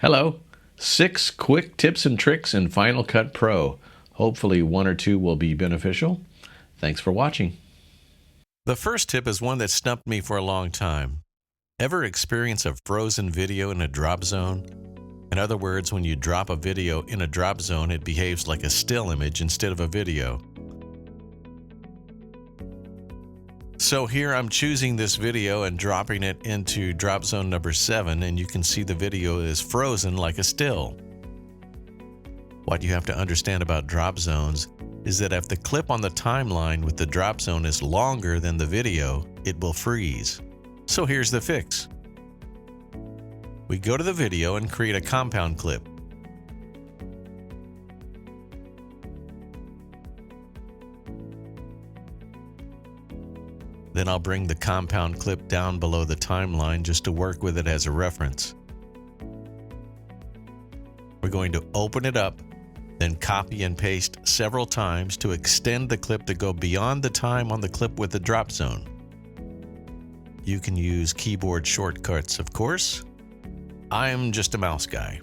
Hello. 6 quick tips and tricks in Final Cut Pro. Hopefully 1 or 2 will be beneficial. Thanks for watching. The first tip is one that stumped me for a long time. Ever experience a frozen video in a drop zone? In other words, when you drop a video in a drop zone, it behaves like a still image instead of a video. So here I'm choosing this video and dropping it into drop zone number 7, and you can see the video is frozen like a still. What you have to understand about drop zones is that if the clip on the timeline with the drop zone is longer than the video, it will freeze. So here's the fix. We go to the video and create a compound clip. Then I'll bring the compound clip down below the timeline just to work with it as a reference. We're going to open it up, then copy and paste several times to extend the clip to go beyond the time on the clip with the drop zone. You can use keyboard shortcuts, of course. I'm just a mouse guy.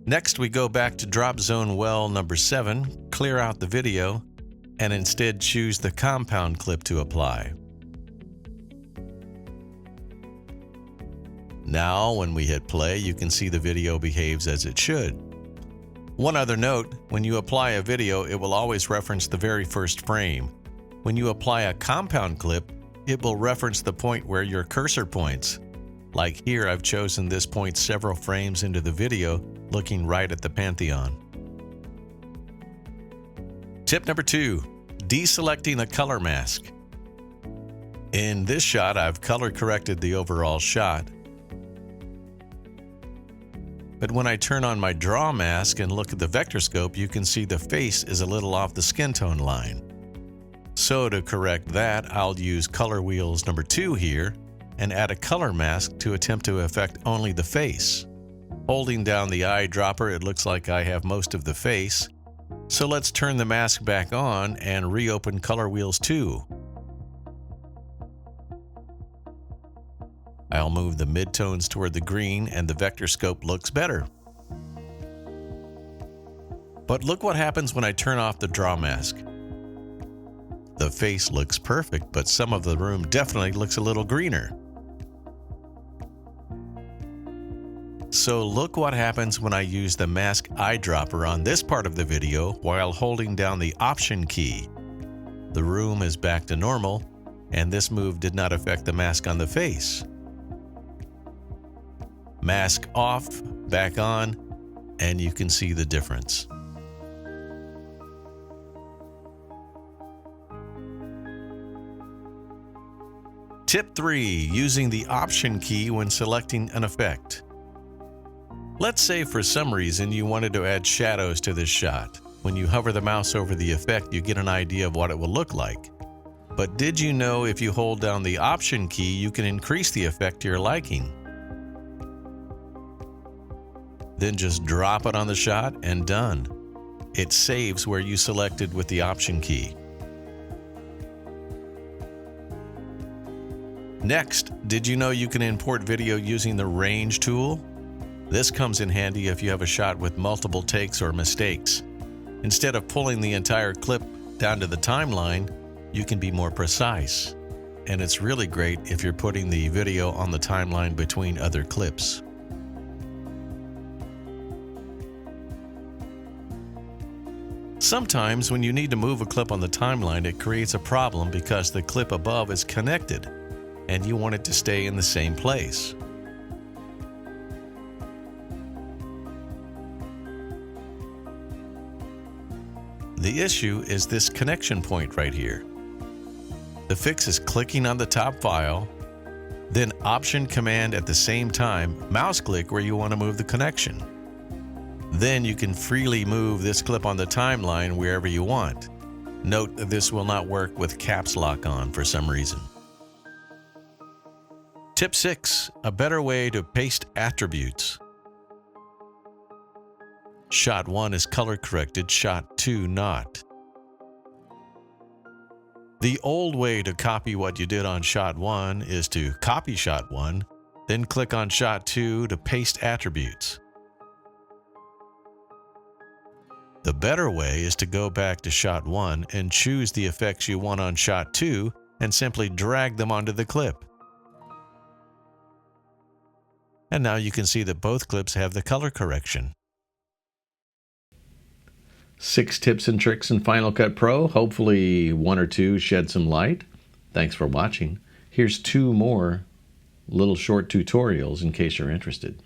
Next, we go back to drop zone well number 7, clear out the video, and instead choose the compound clip to apply. Now, when we hit play, you can see the video behaves as it should. One other note, when you apply a video, it will always reference the very first frame. When you apply a compound clip, it will reference the point where your cursor points. Like here, I've chosen this point several frames into the video, looking right at the Pantheon. Tip number 2, deselecting a color mask. In this shot, I've color corrected the overall shot. But when I turn on my draw mask and look at the vector scope, you can see the face is a little off the skin tone line. So to correct that, I'll use color wheels number 2 here and add a color mask to attempt to affect only the face. Holding down the eyedropper, it looks like I have most of the face. So let's turn the mask back on and reopen color wheels 2. I'll move the midtones toward the green and the vector scope looks better. But look what happens when I turn off the draw mask. The face looks perfect, but some of the room definitely looks a little greener. So look what happens when I use the mask eyedropper on this part of the video while holding down the Option key. The room is back to normal, and this move did not affect the mask on the face. Mask off, back on, and you can see the difference. Tip 3, using the Option key when selecting an effect. Let's say for some reason you wanted to add shadows to this shot. When you hover the mouse over the effect, you get an idea of what it will look like. But did you know if you hold down the Option key, you can increase the effect to your liking? Then just drop it on the shot and done. It saves where you selected with the Option key. Next, did you know you can import video using the Range tool? This comes in handy if you have a shot with multiple takes or mistakes. Instead of pulling the entire clip down to the timeline, you can be more precise. And it's really great if you're putting the video on the timeline between other clips. Sometimes when you need to move a clip on the timeline, it creates a problem because the clip above is connected and you want it to stay in the same place. The issue is this connection point right here. The fix is clicking on the top file, then Option Command at the same time, mouse click where you want to move the connection. Then you can freely move this clip on the timeline wherever you want. Note that this will not work with caps lock on for some reason. Tip 6, a better way to paste attributes. Shot 1 is color corrected, shot 2 not. The old way to copy what you did on shot 1 is to copy shot 1, then click on shot 2 to paste attributes. The better way is to go back to shot 1 and choose the effects you want on shot 2 and simply drag them onto the clip. And now you can see that both clips have the color correction. 6 tips and tricks in Final Cut Pro. Hopefully 1 or 2 shed some light. Thanks for watching. Here's 2 more little short tutorials in case you're interested.